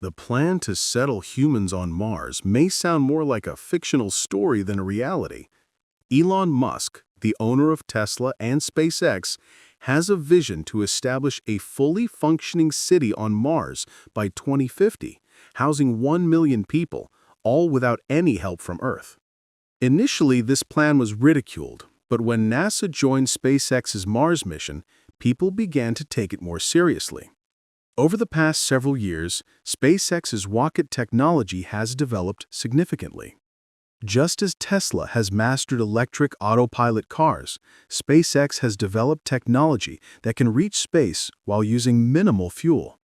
The plan to settle humans on Mars may sound more like a fictional story than a reality. Elon Musk, the owner of Tesla and SpaceX, has a vision to establish a fully functioning city on Mars by 2050, housing 1 million people, all without any help from Earth. Initially, this plan was ridiculed, but when NASA joined SpaceX's Mars mission, people began to take it more seriously. Over the past several years, SpaceX's rocket technology has developed significantly. Just as Tesla has mastered electric autopilot cars, SpaceX has developed technology that can reach space while using minimal fuel.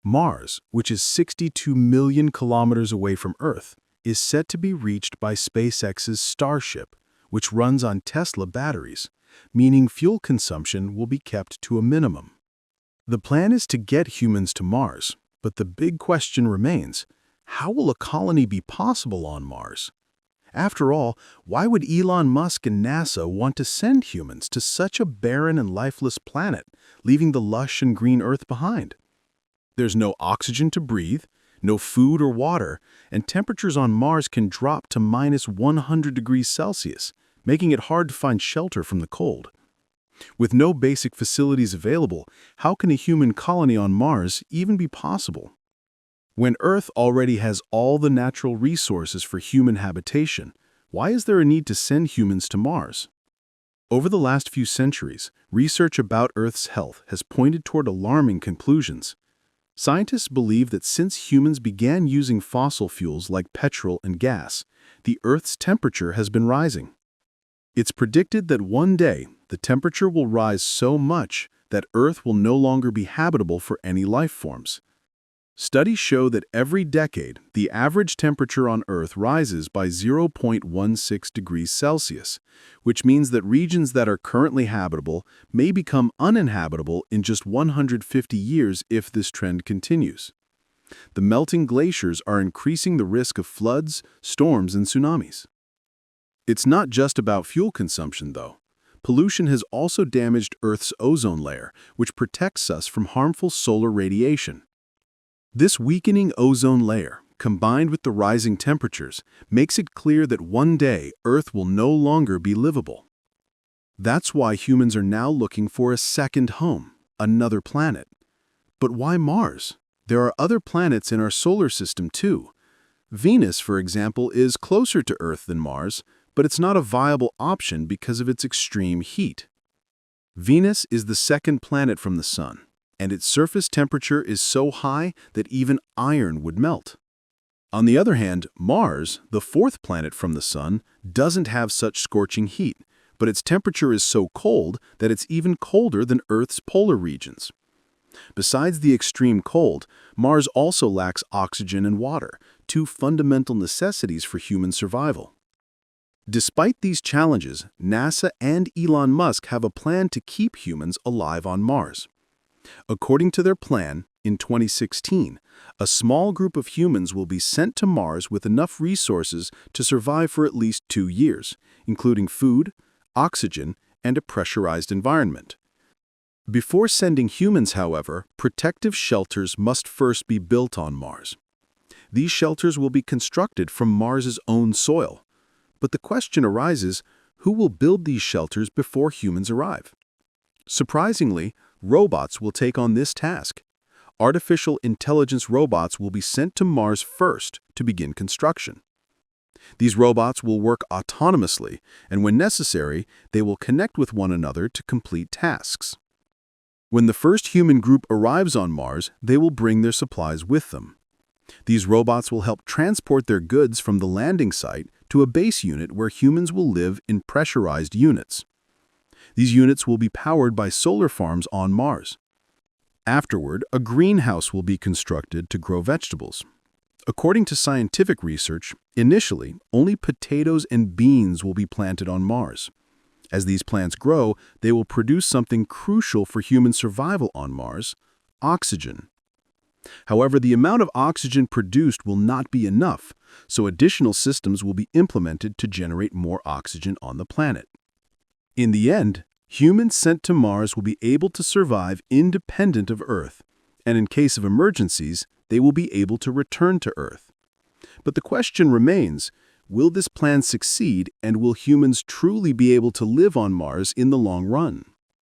Mars, which is 62 million kilometers away from Earth, is set to be reached by SpaceX's Starship, which runs on Tesla batteries, meaning fuel consumption will be kept to a minimum. The plan is to get humans to Mars, but the big question remains, how will a colony be possible on Mars? After all, why would Elon Musk and NASA want to send humans to such a barren and lifeless planet, leaving the lush and green Earth behind? There's no oxygen to breathe, no food or water, and temperatures on Mars can drop to minus 100 degrees Celsius, making it hard to find shelter from the cold. With no basic facilities available, how can a human colony on Mars even be possible? When Earth already has all the natural resources for human habitation, why is there a need to send humans to Mars? Over the last few centuries, research about Earth's health has pointed toward alarming conclusions. Scientists believe that since humans began using fossil fuels like petrol and gas, the Earth's temperature has been rising. It's predicted that one day, the temperature will rise so much that Earth will no longer be habitable for any life forms. Studies show that every decade, the average temperature on Earth rises by 0.16 degrees Celsius, which means that regions that are currently habitable may become uninhabitable in just 150 years if this trend continues. The melting glaciers are increasing the risk of floods, storms, and tsunamis. It's not just about fuel consumption, though. Pollution has also damaged Earth's ozone layer, which protects us from harmful solar radiation. This weakening ozone layer, combined with the rising temperatures, makes it clear that one day Earth will no longer be livable. That's why humans are now looking for a second home, another planet. But why Mars? There are other planets in our solar system too. Venus, for example, is closer to Earth than Mars, but it's not a viable option because of its extreme heat. Venus is the second planet from the Sun, and its surface temperature is so high that even iron would melt. On the other hand, Mars, the fourth planet from the Sun, doesn't have such scorching heat, but its temperature is so cold that it's even colder than Earth's polar regions. Besides the extreme cold, Mars also lacks oxygen and water, two fundamental necessities for human survival. Despite these challenges, NASA and Elon Musk have a plan to keep humans alive on Mars. According to their plan, in 2016, a small group of humans will be sent to Mars with enough resources to survive for at least 2 years, including food, oxygen, and a pressurized environment. Before sending humans, however, protective shelters must first be built on Mars. These shelters will be constructed from Mars's own soil. But the question arises, who will build these shelters before humans arrive? Surprisingly, robots will take on this task. Artificial intelligence robots will be sent to Mars first to begin construction. These robots will work autonomously, and when necessary, they will connect with one another to complete tasks. When the first human group arrives on Mars, they will bring their supplies with them. These robots will help transport their goods from the landing site to a base unit where humans will live in pressurized units. These units will be powered by solar farms on Mars. Afterward, a greenhouse will be constructed to grow vegetables. According to scientific research, initially, only potatoes and beans will be planted on Mars. As these plants grow, they will produce something crucial for human survival on Mars: oxygen. However, the amount of oxygen produced will not be enough, so additional systems will be implemented to generate more oxygen on the planet. In the end, humans sent to Mars will be able to survive independent of Earth, and in case of emergencies, they will be able to return to Earth. But the question remains, will this plan succeed and will humans truly be able to live on Mars in the long run?